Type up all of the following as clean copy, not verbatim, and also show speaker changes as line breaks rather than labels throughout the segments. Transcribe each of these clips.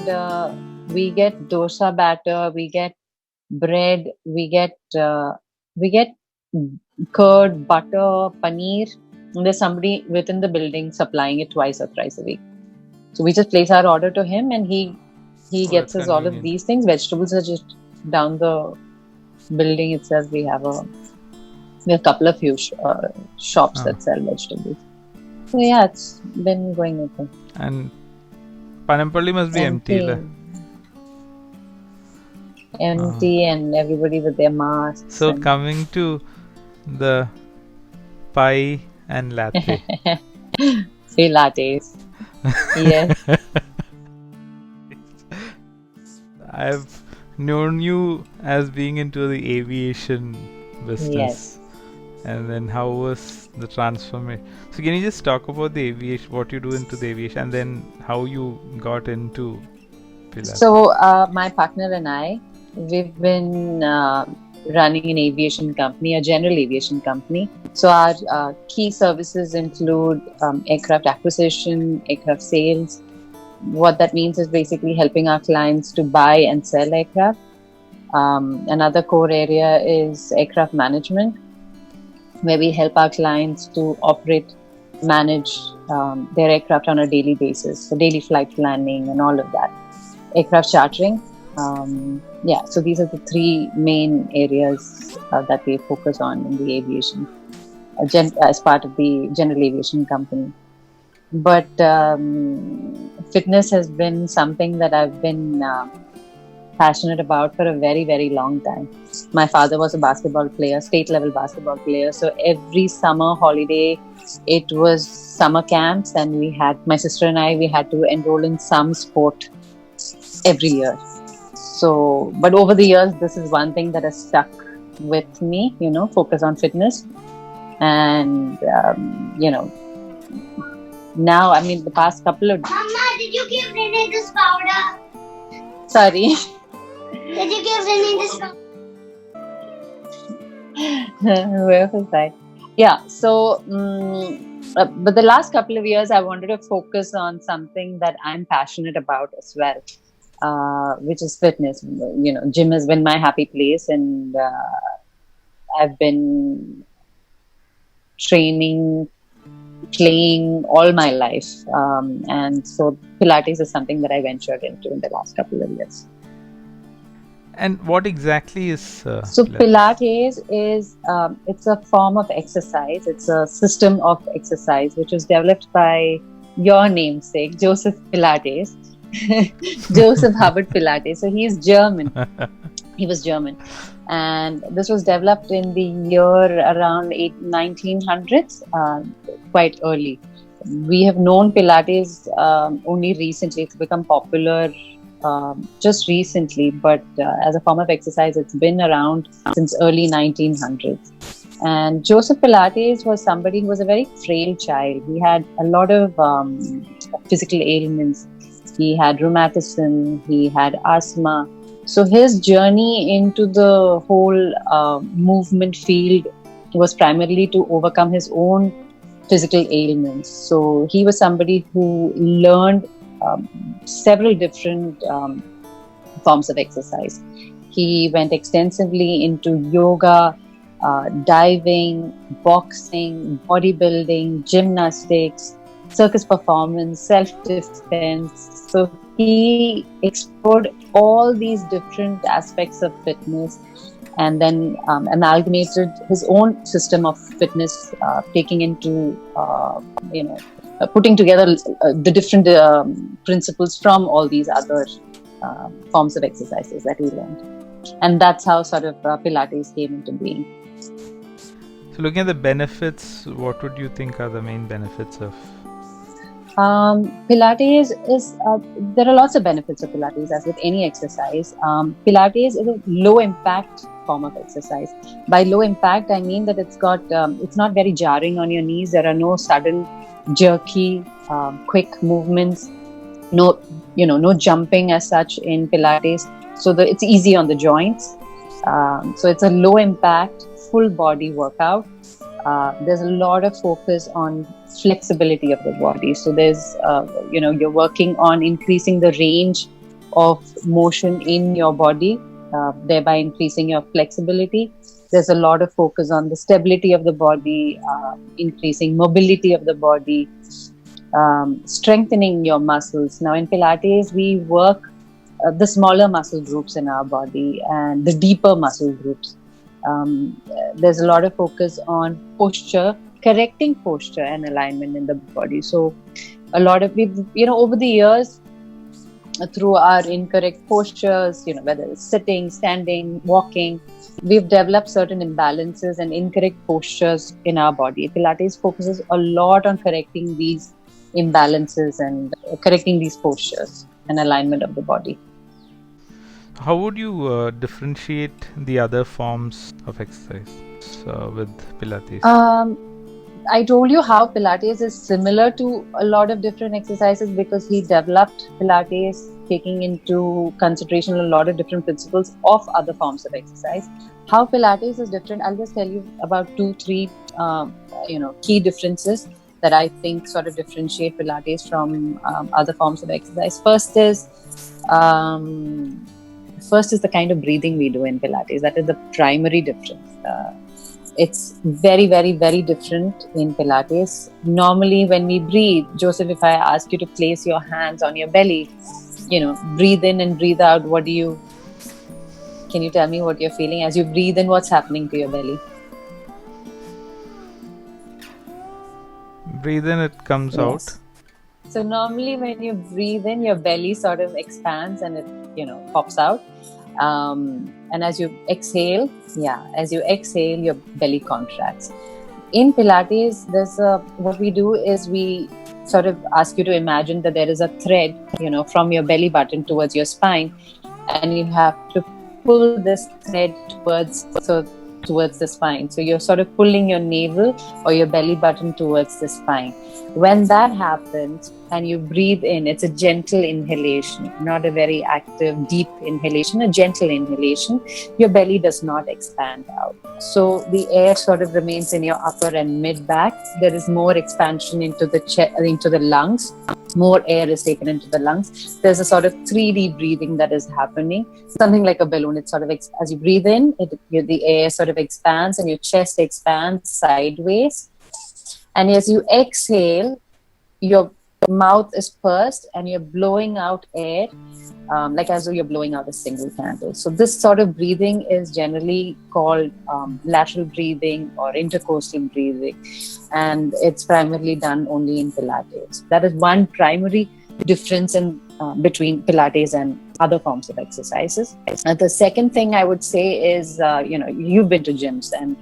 and we get dosa batter, we get bread, we get curd, butter, paneer. And there's somebody within the building supplying it twice or thrice a week. So we just place our order to him, and he gets us all of these things. Vegetables are just down the building itself. We have a couple of huge shops that sell vegetables. So yeah, it's been going okay.
And Panampalli must be empty.
Empty and everybody with their masks.
So coming to the pie and latte.
Pilates. Yes.
I've known you as being into the aviation business.
Yes.
And then how was the transformation? So can you just talk about the aviation, what you do into the aviation, and then how you got into Pilates?
So my partner and I, we've been running an aviation company, a general aviation company. So our key services include aircraft acquisition, aircraft sales. What that means is basically helping our clients to buy and sell aircraft. Another core area is aircraft management, where we help our clients to operate, manage their aircraft on a daily basis. So daily flight planning and all of that. Aircraft chartering. So these are the three main areas that we focus on in the aviation as part of the general aviation company. But fitness has been something that I've been passionate about for a very, very long time. My father was a basketball player, state level basketball player. So every summer holiday, it was summer camps, and my sister and I, we had to enroll in some sport every year. So, but over the years, this is one thing that has stuck with me, focus on fitness. And, now, the past couple of...
Mama, did you give Renee this powder?
Sorry.
Did you give Renee this powder?
Where was that? Yeah, so, but the last couple of years, I wanted to focus on something that I'm passionate about as well, which is fitness. Gym has been my happy place, and I've been training, playing all my life. And so Pilates is something that I ventured into in the last couple of years.
And what exactly is
So Pilates is it's a form of exercise. It's a system of exercise which was developed by your namesake, Joseph Pilates. Joseph Hubbard Pilates. So he's German. He was German. And this was developed in the year around 1900s, quite early. We have known Pilates only recently. It's become popular just recently, but as a form of exercise, it's been around since early 1900s. And Joseph Pilates was somebody who was a very frail child. He had a lot of physical ailments. He had rheumatism, he had asthma. So his journey into the whole movement field was primarily to overcome his own physical ailments. So he was somebody who learned several different forms of exercise. He went extensively into yoga, diving, boxing, bodybuilding, gymnastics, circus performance, self-defense. So he explored all these different aspects of fitness and then amalgamated his own system of fitness, taking into, putting together the different principles from all these other forms of exercises that he learned. And that's how sort of Pilates came into being.
So looking at the benefits, what would you think are the main benefits of
Pilates is, there are lots of benefits of Pilates as with any exercise. Pilates is a low impact form of exercise. By low impact, I mean that it's not very jarring on your knees. There are no sudden, jerky, quick movements. No jumping as such in Pilates. So it's easy on the joints. So it's a low impact, full body workout. There's a lot of focus on flexibility of the body. So there's, you're working on increasing the range of motion in your body, thereby increasing your flexibility. There's a lot of focus on the stability of the body, increasing mobility of the body, strengthening your muscles. Now in Pilates, we work the smaller muscle groups in our body and the deeper muscle groups. There's a lot of focus on posture, correcting posture and alignment in the body. So a lot of people, over the years, through our incorrect postures, whether it's sitting, standing, walking, we've developed certain imbalances and incorrect postures in our body. Pilates focuses a lot on correcting these imbalances and correcting these postures and alignment of the body.
How would you differentiate the other forms of exercise with Pilates?
I told you how Pilates is similar to a lot of different exercises because he developed Pilates taking into consideration a lot of different principles of other forms of exercise. How Pilates is different, I'll just tell you about 2-3 key differences that I think sort of differentiate Pilates from other forms of exercise. First is the kind of breathing we do in Pilates. That is the primary difference. It's very, very, very different in Pilates. Normally, when we breathe, Joseph, if I ask you to place your hands on your belly, breathe in and breathe out, can you tell me what you're feeling? As you breathe in, what's happening to your belly?
Breathe in, it comes out.
So normally when you breathe in, your belly sort of expands and it, pops out. And as you exhale, your belly contracts. In Pilates, what we do is we sort of ask you to imagine that there is a thread, from your belly button towards your spine, and you have to pull this thread towards the spine. So you're sort of pulling your navel or your belly button towards the spine. When that happens and you breathe in, it's a gentle inhalation, not a very active, deep inhalation, a gentle inhalation. Your belly does not expand out. So the air sort of remains in your upper and mid back. There is more expansion into the lungs. More air is taken into the lungs. There's a sort of 3D breathing that is happening, something like a balloon. It's sort of as you breathe in, the air sort of expands and your chest expands sideways. And as you exhale, your mouth is pursed and you're blowing out air, like as though you're blowing out a single candle. So this sort of breathing is generally called lateral breathing or intercostal breathing. And it's primarily done only in Pilates. That is one primary difference between Pilates and other forms of exercises. The second thing I would say is, you've been to gyms and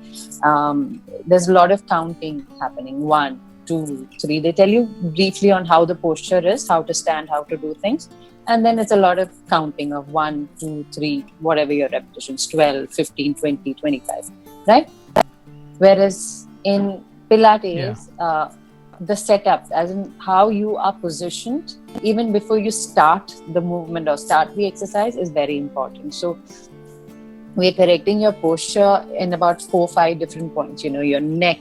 there's a lot of counting happening. 1, 2, 3. They tell you briefly on how the posture is, how to stand, how to do things. And then it's a lot of counting of 1, 2, 3, whatever your repetitions, 12, 15, 20, 25, right? Whereas in Pilates, the setup, as in how you are positioned, even before you start the movement or start the exercise, is very important. So we're correcting your posture in about 4-5 different points. Your neck,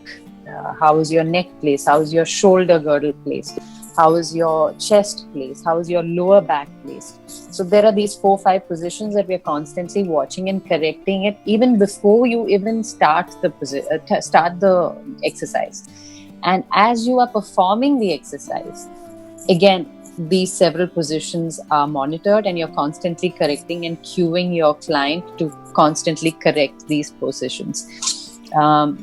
how is your neck placed? How is your shoulder girdle placed? How is your chest placed? How is your lower back placed? So there are these 4-5 positions that we're constantly watching and correcting it even before you even start the exercise. And as you are performing the exercise, again, these several positions are monitored and you're constantly correcting and cueing your client to constantly correct these positions.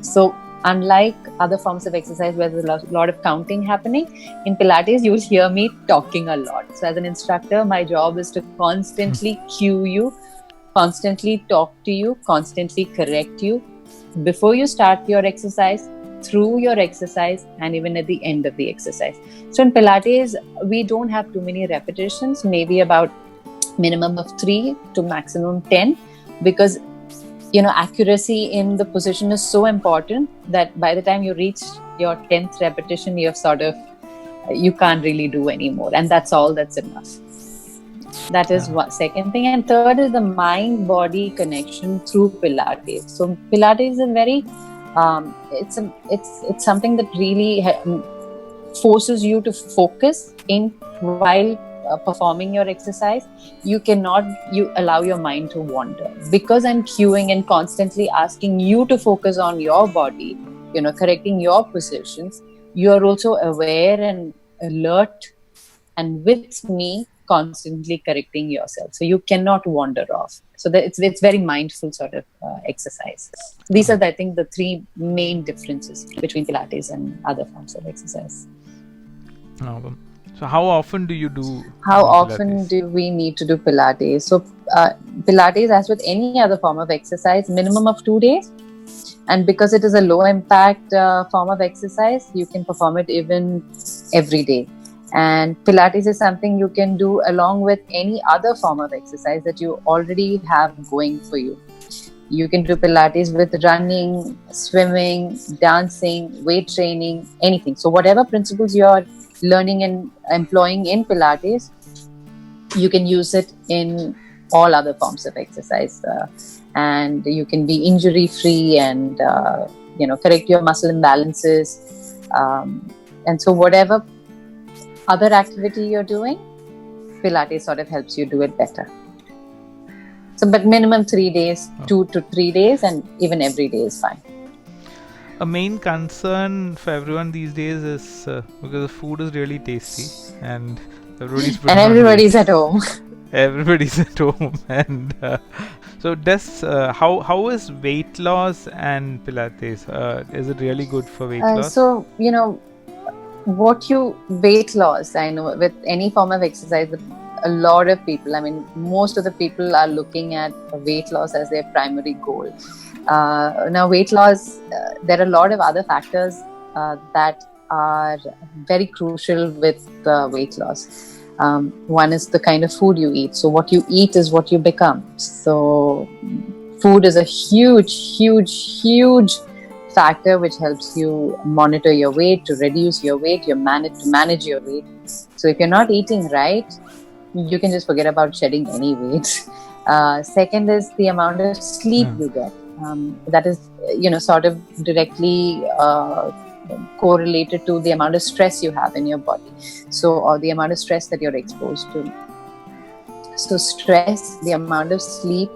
So unlike other forms of exercise where there's a lot of counting happening, in Pilates, you'll hear me talking a lot. So as an instructor, my job is to constantly cue you, constantly talk to you, constantly correct you before you start your exercise, through your exercise, and even at the end of the exercise. So in Pilates, we don't have too many repetitions, maybe about minimum of 3 to maximum 10, because accuracy in the position is so important that by the time you reach your 10th repetition, you can't really do anymore, and that's all that's enough. That is one second thing. And third is the mind-body connection through Pilates. So Pilates is a very it's something that really forces you to focus in while performing your exercise, you allow your mind to wander, because I'm cueing and constantly asking you to focus on your body, correcting your positions. You are also aware and alert, and with me constantly correcting yourself, so you cannot wander off. So that it's very mindful sort of exercise. These are, I think, the three main differences between Pilates and other forms of exercise.
So how often do you do
How
Pilates?
often do we need to do Pilates? So Pilates, as with any other form of exercise, minimum of 2 days. And because it is a low impact form of exercise, you can perform it even every day. And Pilates is something you can do along with any other form of exercise that you already have going for you. You can do Pilates with running, swimming, dancing, weight training, anything. So whatever principles you're learning and employing in Pilates, you can use it in all other forms of exercise. And you can be injury free and, correct your muscle imbalances. And so whatever other activity you're doing, Pilates sort of helps you do it better. So, but minimum 3 days, 2 to 3 days, and even every day is fine.
A main concern for everyone these days is because the food is really tasty and everybody's
at home.
Everybody's at home, and so how is weight loss and Pilates? Is it really good for weight loss?
So weight loss, I know with any form of exercise, a lot of people, most of the people are looking at weight loss as their primary goal. Now weight loss, there are a lot of other factors that are very crucial with weight loss. One is the kind of food you eat. So what you eat is what you become. So food is a huge factor which helps you monitor your weight, to reduce your weight, to manage your weight. So if you're not eating right, you can just forget about shedding any weight. Second is the amount of sleep you get. That is, sort of directly correlated to the amount of stress you have in your body. So, or the amount of stress that you're exposed to. So stress, the amount of sleep,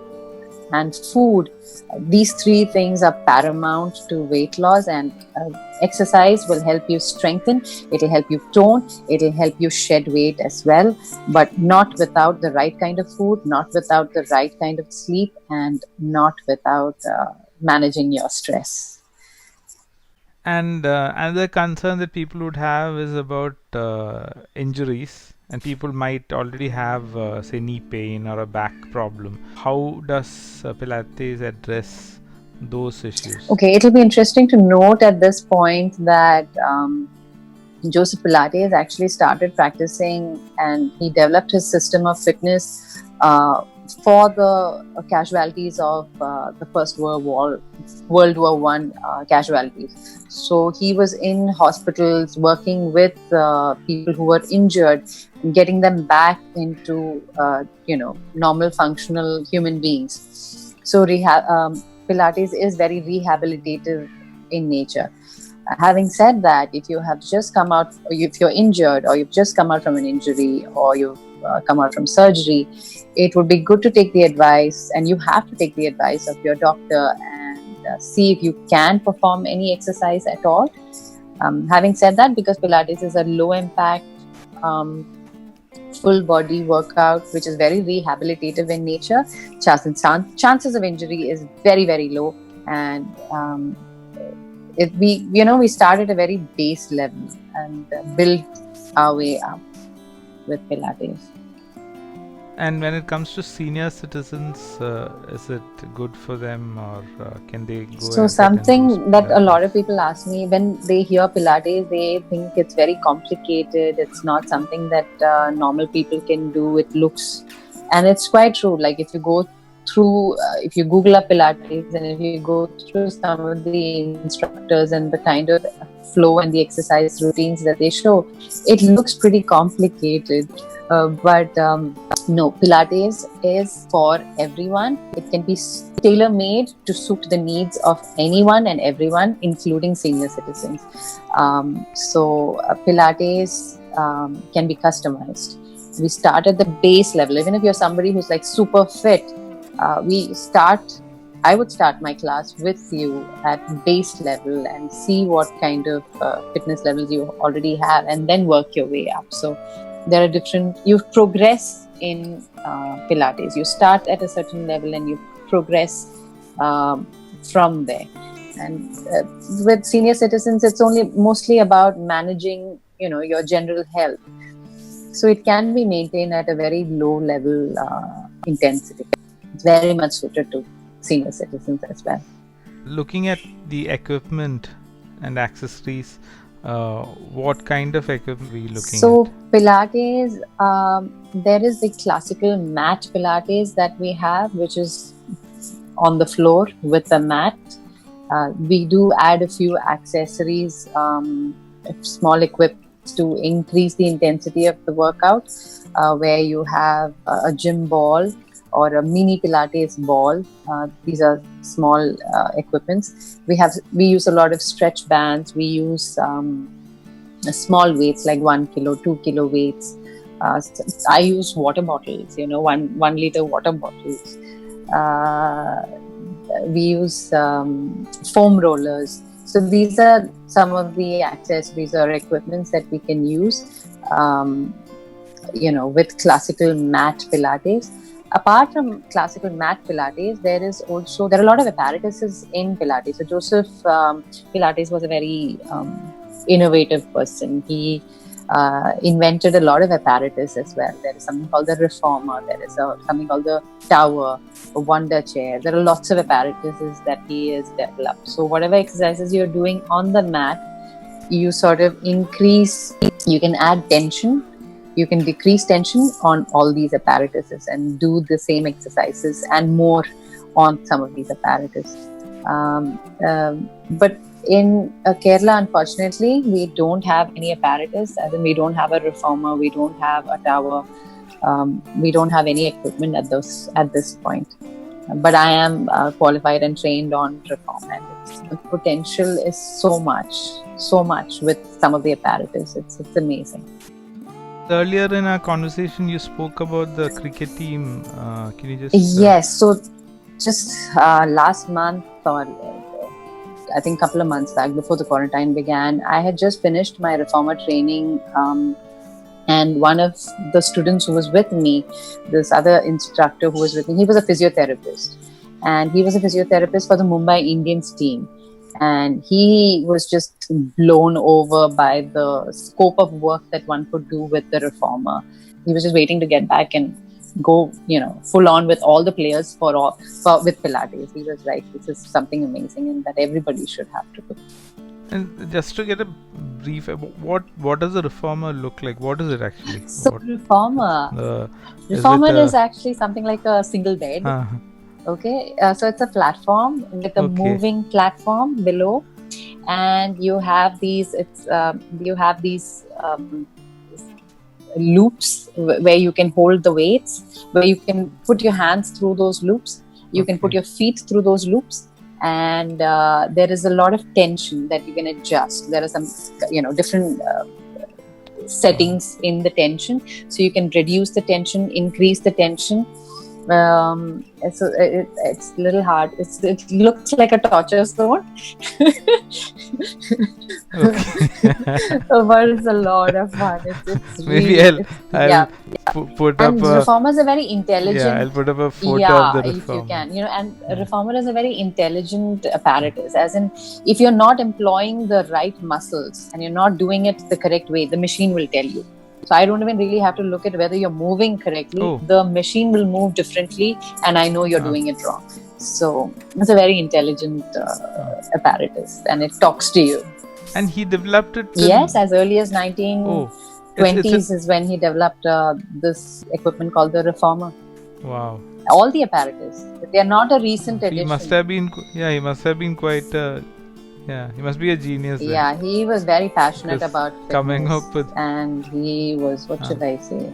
and food, these three things are paramount to weight loss. And exercise will help you strengthen, it'll help you tone, it'll help you shed weight as well, but not without the right kind of food, not without the right kind of sleep, and not without managing your stress.
And another concern that people would have is about injuries. And people might already have, say, knee pain or a back problem. How does Pilates address those issues?
Okay, it'll be interesting to note at this point that Joseph Pilates actually started practicing, and he developed his system of fitness for the casualties of the First World War I casualties. So he was in hospitals working with people who were injured, getting them back into normal functional human beings. So Pilates is very rehabilitative in nature. Having said that, if you have just come out, if you're injured, or you've just come out from an injury, or you've come out from surgery, it would be good to take the advice, and you have to take the advice of your doctor and see if you can perform any exercise at all. Having said that, because Pilates is a low impact full body workout which is very rehabilitative in nature, chances of injury is very, very low. And we start at a very base level and build our way up with Pilates.
And when it comes to senior citizens, is it good for them, or can they go?
So something that a lot of people ask me when they hear Pilates, they think it's very complicated. It's not something that normal people can do. It looks, and it's quite true. Like if you go through, if you Google up Pilates, and if you go through some of the instructors and the kind of flow and the exercise routines that they show, it looks pretty complicated. But no, Pilates is for everyone. It can be tailor-made to suit the needs of anyone and everyone, including senior citizens. So Pilates can be customized. we start at the base level. Even if you're somebody who's like super fit, I would start my class with you at base level and see what kind of fitness levels you already have, and then work your way up. So there are you progress in Pilates. You start at a certain level and you progress from there. And with senior citizens, it's mostly about managing, your general health. So it can be maintained at a very low level intensity. It's very much suited to senior citizens as well.
Looking at the equipment and accessories, what kind of equipment are we looking at?
So Pilates, there is the classical mat Pilates that we have, which is on the floor with a mat. We do add a few accessories, small equipment to increase the intensity of the workout, where you have a gym ball or a mini Pilates ball. These are small equipments. We use a lot of stretch bands. We use small weights like 1 kilo, 2 kilo weights. I use water bottles, 1 liter water bottles. We use foam rollers. So these are some of the accessories or equipments that we can use, with classical mat Pilates. Apart from classical mat Pilates, there are a lot of apparatuses in Pilates. So Joseph Pilates was a very innovative person. He invented a lot of apparatus as well. There is something called the reformer. There is something called the tower, a wonder chair. There are lots of apparatuses that he has developed. So whatever exercises you're doing on the mat, you sort of increase. You can add tension. You can decrease tension on all these apparatuses and do the same exercises and more on some of these apparatus. But in Kerala, unfortunately, we don't have any apparatus. As in, we don't have a reformer, we don't have a tower, we don't have any equipment at this point. But I am qualified and trained on reform, and the potential is so much with some of the apparatus. It's amazing.
Earlier in our conversation, you spoke about the cricket team. Can you just?
Yes. So just last month, or I think a couple of months back, before the quarantine began, I had just finished my reformer training, and one of the students who was with me, this other instructor who was with me, he was a physiotherapist, and he was a physiotherapist for the Mumbai Indians team. And he was just blown over by the scope of work that one could do with the reformer. He was just waiting to get back and go, full on with all the players with Pilates. He was like, this is something amazing and that everybody should have to do.
And just to get a brief, what does a reformer look like? What is it actually?
So reformer is actually something like a single bed. Okay, so it's a platform with a moving platform below, and you have these loops where you can hold the weights, where you can put your hands through those loops, you can put your feet through those loops, and there is a lot of tension that you can adjust. There are some different settings in the tension, so you can reduce the tension, increase the tension. So it's a little hard. It looks like a torture zone. But it's a lot of fun. It's
maybe
really,
I'll put up.
And reformer is a very intelligent.
Yeah, I'll put up a photo of the reformer.
If you can, and a reformer is a very intelligent apparatus. As in, if you're not employing the right muscles and you're not doing it the correct way, the machine will tell you. So I don't even really have to look at whether you're moving correctly. The machine will move differently, and I know you're doing it wrong. So it's a very intelligent apparatus, and it talks to you.
And he developed it.
Yes, as early as 1920s is when he developed this equipment called the reformer.
Wow!
All the apparatus. They are not a recent addition.
He must have been. Yeah, he must have been quite. He must be a genius.
Yeah, he was very passionate about fitness,
coming up with,
and he was, what should I say,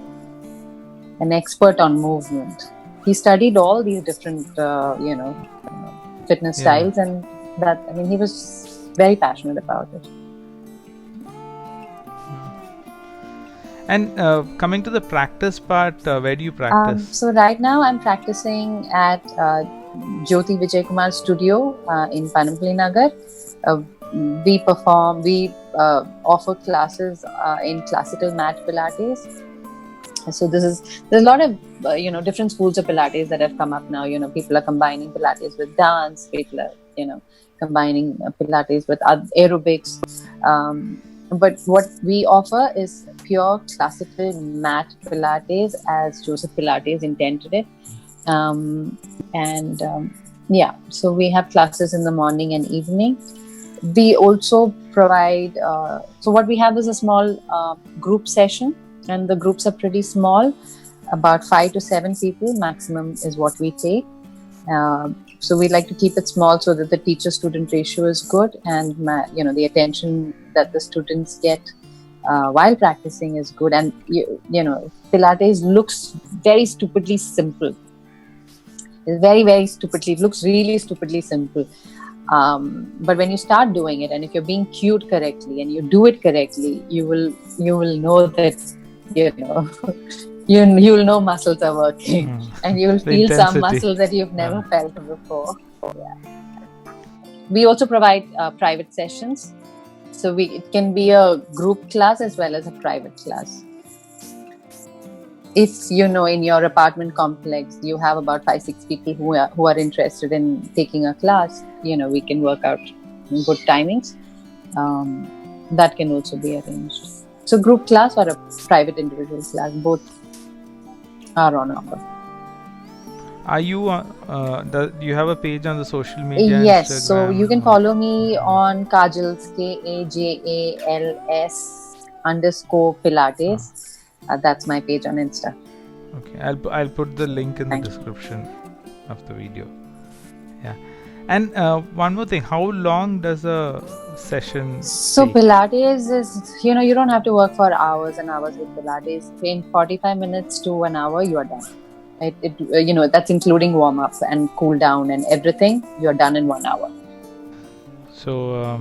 an expert on movement. He studied all these different, fitness styles, and he was very passionate about it.
And coming to the practice part, where do you practice?
So right now I'm practicing at Jyoti Vijay Kumar Studio in Panampally Nagar. We offer classes in classical mat Pilates. So there's a lot of different schools of Pilates that have come up now. People are combining Pilates with dance. People are combining Pilates with aerobics. But what we offer is pure classical mat Pilates as Joseph Pilates intended it. So we have classes in the morning and evening. We also provide, so what we have is a small group session, and the groups are pretty small, about 5 to 7 people maximum is what we take. So we like to keep it small so that the teacher-student ratio is good, and the attention that the students get while practicing is good. And Pilates looks very stupidly simple. It's very, very stupidly. It looks really stupidly simple. But when you start doing it, and if you're being cued correctly and you do it correctly, you will know that you'll know muscles are working, and you will feel some muscles that you've never felt before. Yeah. We also provide private sessions, so it can be a group class as well as a private class. If in your apartment complex you have about 5-6 people who are interested in taking a class, we can work out good timings. That can also be arranged. So group class or a private individual class, both are on offer.
Are you do you have a page on the social media?
Yes,
Instagram?
So you can follow me on Kajals, Kajals_Pilates. That's my page on Insta.
Okay, I'll put the link in the description of the video. Yeah, and one more thing, how long does a session take?
Pilates is, you don't have to work for hours and hours with Pilates. In 45 minutes to an hour, you are done. That's including warm up and cool down and everything. You're done in 1 hour. So,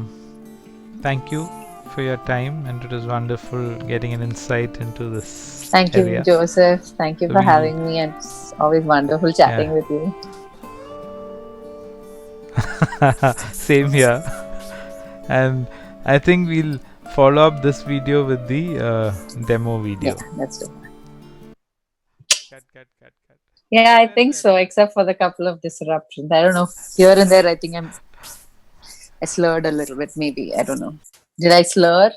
thank you for your time, and it was wonderful getting an insight into this.
Thank you, Joseph. Thank you for having me, and it's always wonderful chatting with you.
Same here. And I think we'll follow up this video with the demo video.
Yeah, let's do it.
Cut.
Yeah, I think so, except for the couple of disruptions. I don't know. Here and there, I think I slurred a little bit, maybe. I don't know. Did I slur?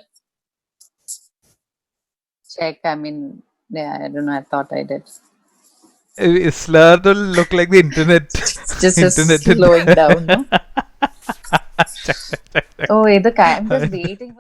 Check. I mean, yeah, I don't know. I thought I did.
Slur will look like the internet.
just slowing down, no? Oh, I'm just waiting for